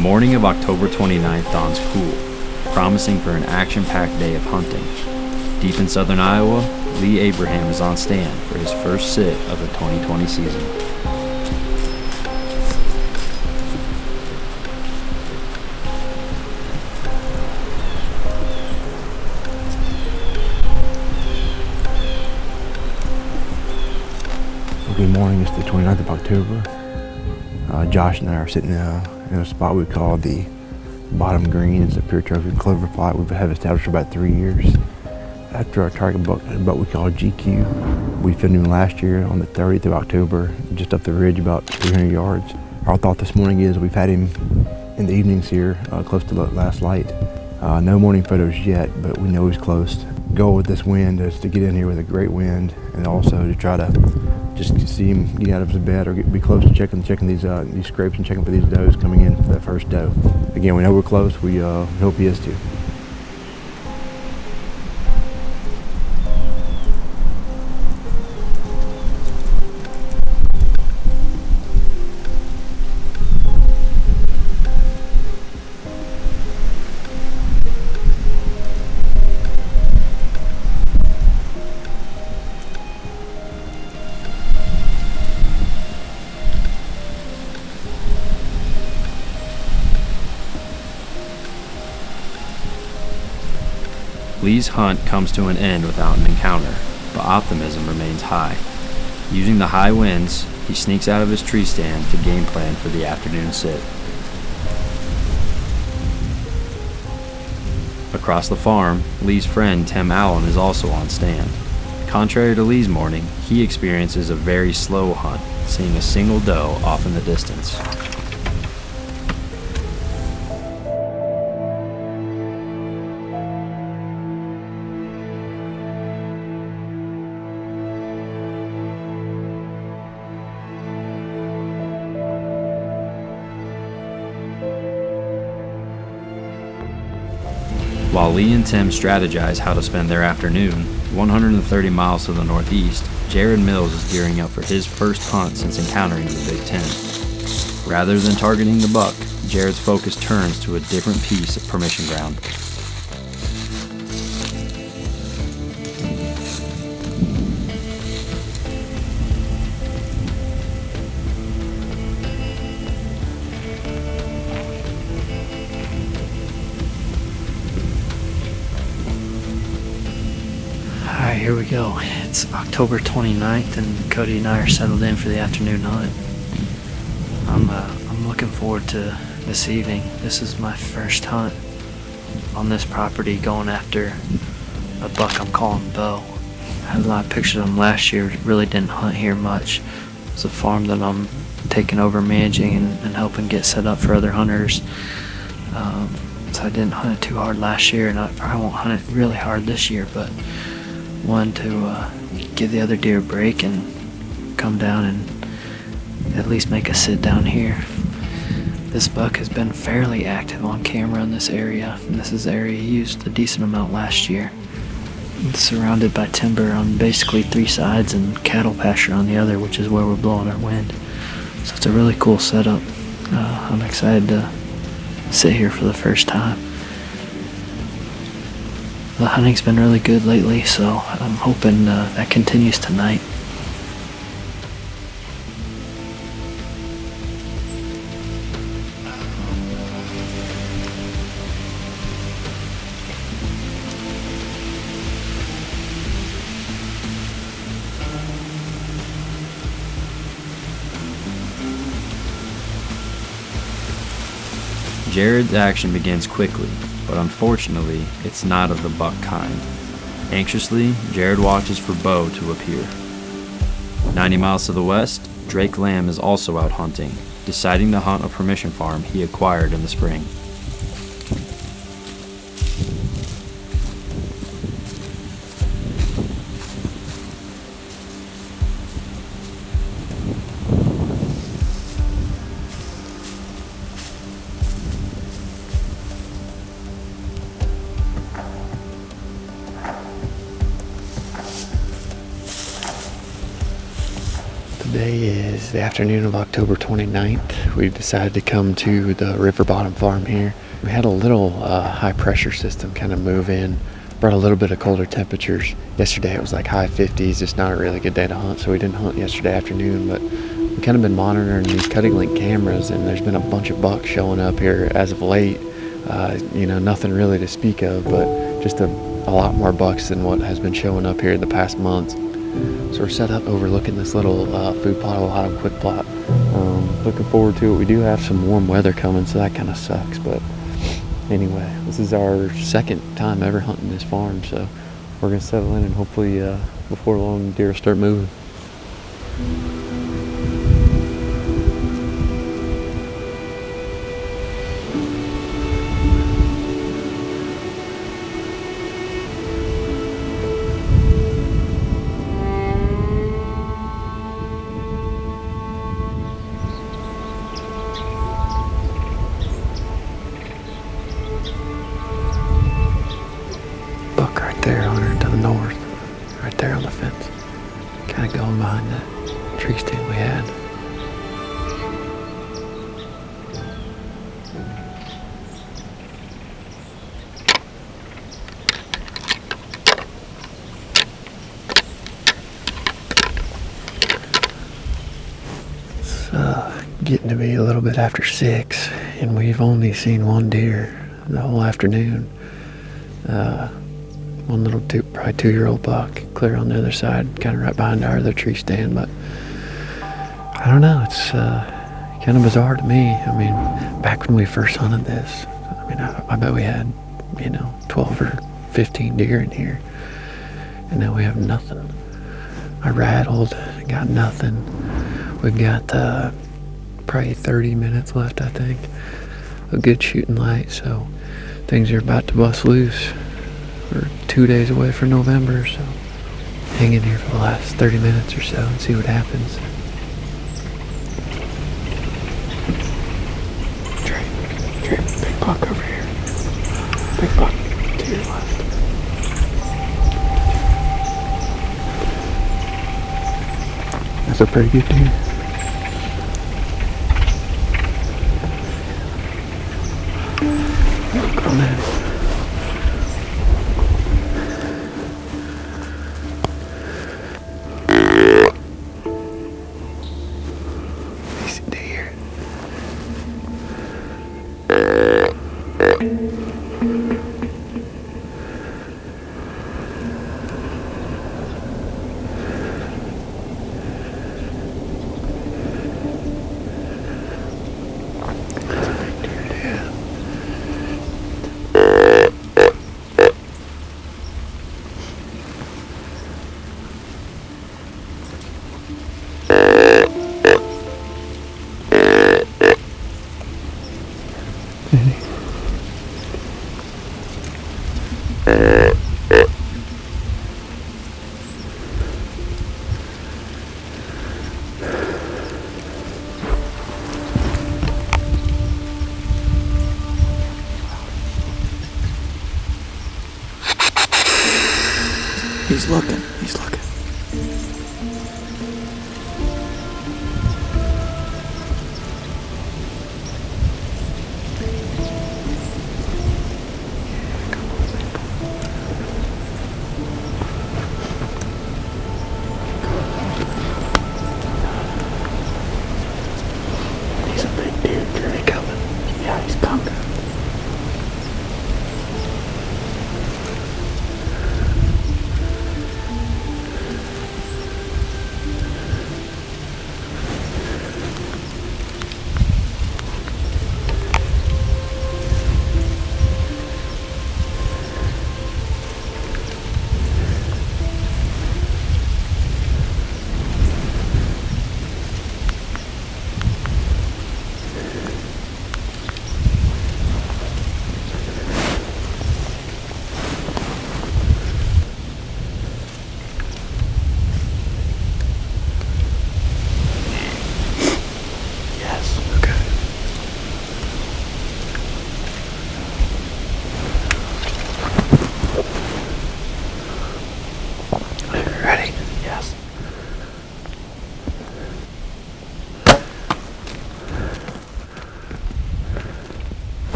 morning of October 29th dawns cool, promising for an action-packed day of hunting. Deep in southern Iowa, Lee Abraham is on stand for his first sit of the 2020 season. Good morning, it's the 29th of October. Josh and I are sitting in a spot we call the Bottom Green. It's a pure trophy clover plot we've had established for about 3 years. After our target buck we call GQ, we filmed him last year on the 30th of October, just up the ridge about 300 yards. Our thought this morning is we've had him in the evenings here, close to the last light. No morning photos yet, but we know he's close. The goal with this wind is to get in here with a great wind and also to try to just see him get out of his bed or be close to checking these scrapes and checking for these does coming in for that first doe. Again, we know we're close. We hope he is too. Lee's hunt comes to an end without an encounter, but optimism remains high. Using the high winds, he sneaks out of his tree stand to game plan for the afternoon sit. Across the farm, Lee's friend Tim Allen is also on stand. Contrary to Lee's morning, he experiences a very slow hunt, seeing a single doe off in the distance. While Lee and Tim strategize how to spend their afternoon, 130 miles to the northeast, Jared Mills is gearing up for his first hunt since encountering the Big Ten. Rather than targeting the buck, Jared's focus turns to a different piece of permission ground. Alright, here we go. It's October 29th and Cody and I are settled in for the afternoon hunt. I'm looking forward to this evening. This is my first hunt on this property, going after a buck I'm calling Bo. I had a lot of pictures of him last year, really didn't hunt here much. It's a farm that I'm taking over managing and helping get set up for other hunters. So I didn't hunt it too hard last year, and I probably won't hunt it really hard this year, but wanted to give the other deer a break and come down and at least make a sit down here. This buck has been fairly active on camera in this area, and this is the area he used a decent amount last year. It's surrounded by timber on basically three sides and cattle pasture on the other, which is where we're blowing our wind. So it's a really cool setup. I'm excited to sit here for the first time. The hunting's been really good lately, so I'm hoping that continues tonight. Jared's action begins quickly, but unfortunately, it's not of the buck kind. Anxiously, Jared watches for Bo to appear. 90 miles to the west, Drake Lamb is also out hunting, deciding to hunt a permission farm he acquired in the spring. Today is the afternoon of October 29th. We decided to come to the river bottom farm here. We had a little high pressure system kind of move in, brought a little bit of colder temperatures. Yesterday it was like high 50s, just not a really good day to hunt, so we didn't hunt yesterday afternoon, but we've kind of been monitoring these cutting link cameras, and there's been a bunch of bucks showing up here as of late. Nothing really to speak of, but just a lot more bucks than what has been showing up here in the past months. So we're set up overlooking this little food plot, a lot of quick plot. Looking forward to it. We do have some warm weather coming, so that kind of sucks. But anyway, this is our second time ever hunting this farm, so we're gonna settle in and hopefully before long deer will start moving. There, Hunter, to the north, right there on the fence, kind of going behind that tree stand we had. It's getting to be a little bit after 6, and we've only seen one deer the whole afternoon. One little probably 2-year-old buck clear on the other side, kind of right behind our other tree stand, but I don't know, it's kind of bizarre to me. I mean, back when we first hunted this, I bet we had 12 or 15 deer in here, and now we have nothing. I rattled, got nothing. We've got probably 30 minutes left, I think, a good shooting light, so things are about to bust loose. We're 2 days away from November, so hang in here for the last 30 minutes or so and see what happens. Trey, big buck over here. Big buck to your left. That's a pretty good deer. Look on that. He's looking. He's a big deer. Is he coming? Yeah, he's coming.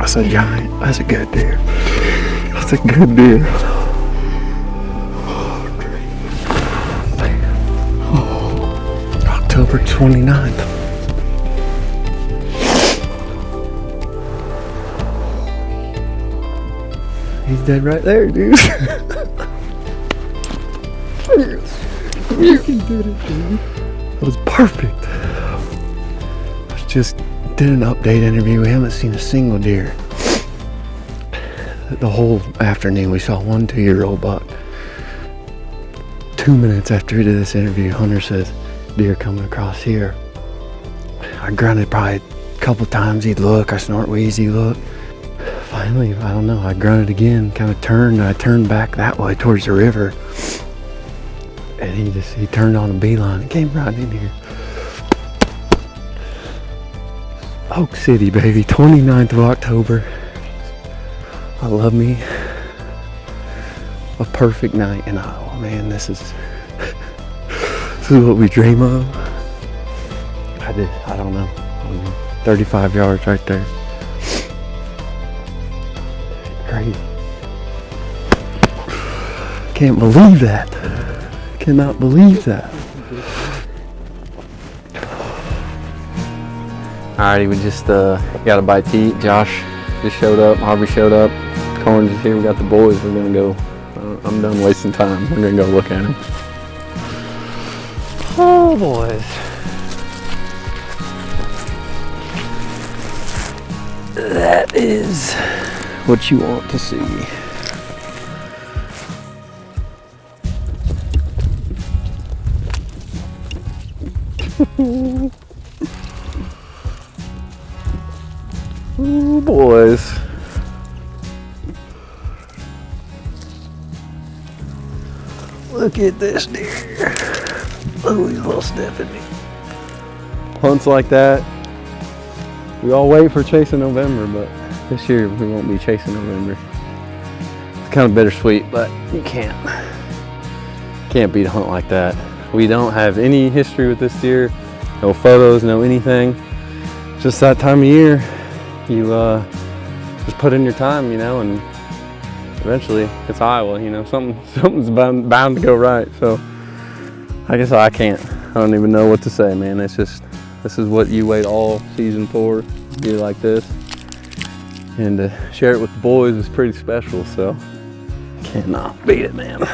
That's a giant. That's a good deer. That's a good deer. October 29th. He's dead right there, dude. You can do it, dude. That was perfect. I just did an update interview. We haven't seen a single deer. The whole afternoon we saw one 2-year-old buck. 2 minutes after we did this interview, Hunter says, deer coming across here. I grunted probably a couple times, he'd look, I snort wheezy, look. Finally, I don't know, I grunted again, kind of turned, and I turned back that way towards the river. And he turned on a beeline and came right in here. Oak City, baby, 29th of October. I love me a perfect night, and oh man, this is what we dream of. I don't know, 35 yards right there. Crazy. Can't believe that. Cannot believe that. Alrighty, we just got a bite to eat. Josh just showed up, Aubrey showed up, Corns is here, we got the boys. We're gonna go, I'm done wasting time. We're gonna go look at him. Oh, boys. That is what you want to see. Ooh, boys. Look at this deer. Oh, he's a little sniffing me. Hunts like that, we all wait for chasing November, but this year we won't be chasing November. It's kind of bittersweet, but you can't beat a hunt like that. We don't have any history with this deer, no photos, no anything. Just that time of year, you just put in your time, you know, and eventually it's Iowa, you know, something's bound to go right. So I guess I don't even know what to say, man. It's just, this is what you wait all season for, deer like this. And to share it with the boys is pretty special, so cannot beat it, man.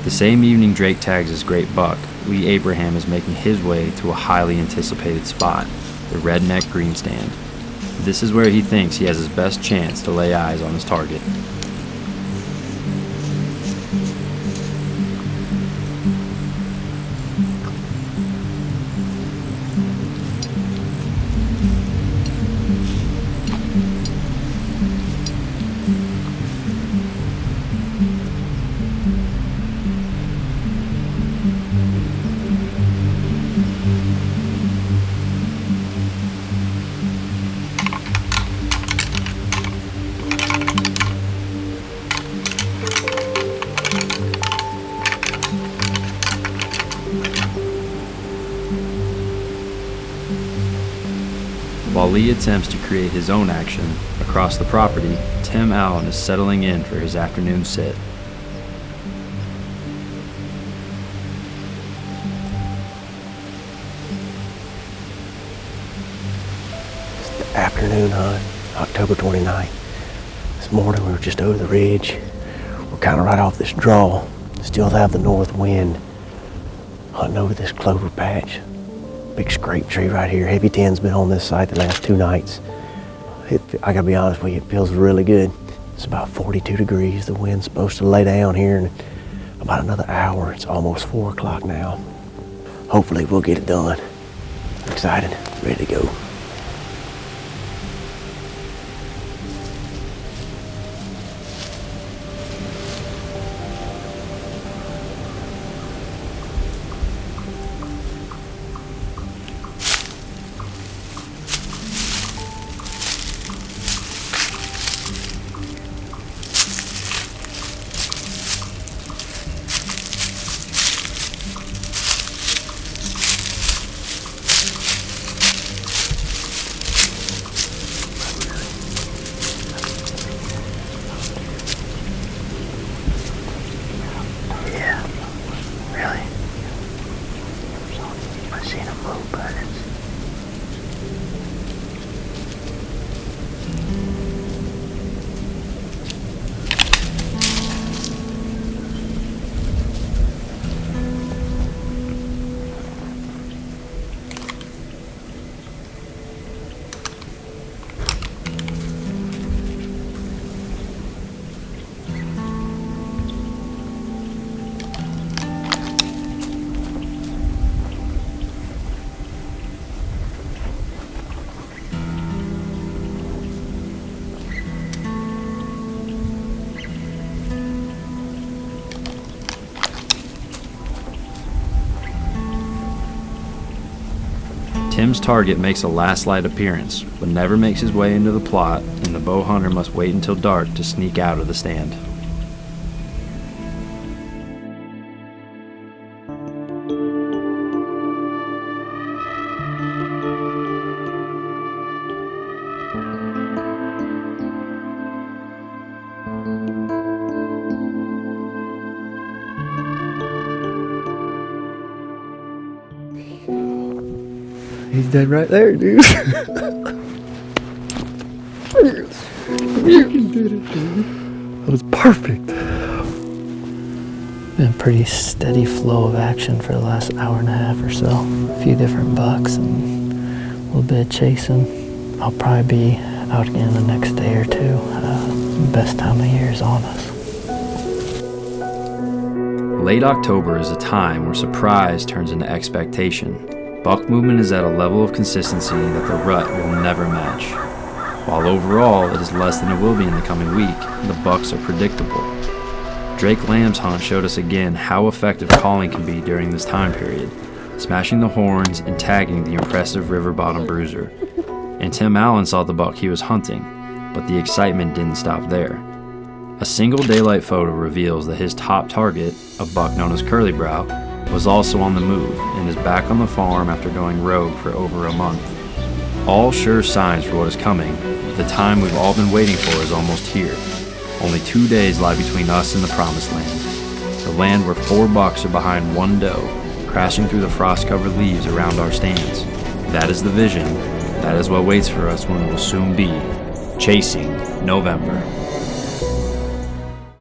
The same evening Drake tags his great buck, Lee Abraham is making his way to a highly anticipated spot, the Redneck Green Stand. This is where he thinks he has his best chance to lay eyes on his target. While Lee attempts to create his own action across the property, Tim Allen is settling in for his afternoon sit. It's the afternoon hunt, October 29th. This morning we were just over the ridge. We're kind of right off this draw. Still have the north wind. Hunting over this clover patch. Big scrape tree right here. Heavy 10's been on this site the last 2 nights. I gotta be honest with you, it feels really good. It's about 42 degrees. The wind's supposed to lay down here in about another hour. It's almost 4 o'clock now. Hopefully we'll get it done. Excited, ready to go. Really? I seen him move, but Tim's target makes a last light appearance, but never makes his way into the plot, and the bow hunter must wait until dark to sneak out of the stand. He's dead right there, dude. You did it, dude. That was perfect. been a pretty steady flow of action for the last hour and a half or so. A few different bucks and a little bit of chasing. I'll probably be out again the next day or two. Best time of year is on us. Late October is a time where surprise turns into expectation. Buck movement is at a level of consistency that the rut will never match. While overall it is less than it will be in the coming week, the bucks are predictable. Drake Lamb's hunt showed us again how effective calling can be during this time period, smashing the horns and tagging the impressive river bottom bruiser. And Tim Allen saw the buck he was hunting, but the excitement didn't stop there. A single daylight photo reveals that his top target, a buck known as Curly Brow, was also on the move and is back on the farm after going rogue for over a month. All sure signs for what is coming, but the time we've all been waiting for is almost here. Only 2 days lie between us and the promised land. The land where 4 bucks are behind 1 doe, crashing through the frost-covered leaves around our stands. That is the vision. That is what waits for us when it will soon be chasing November.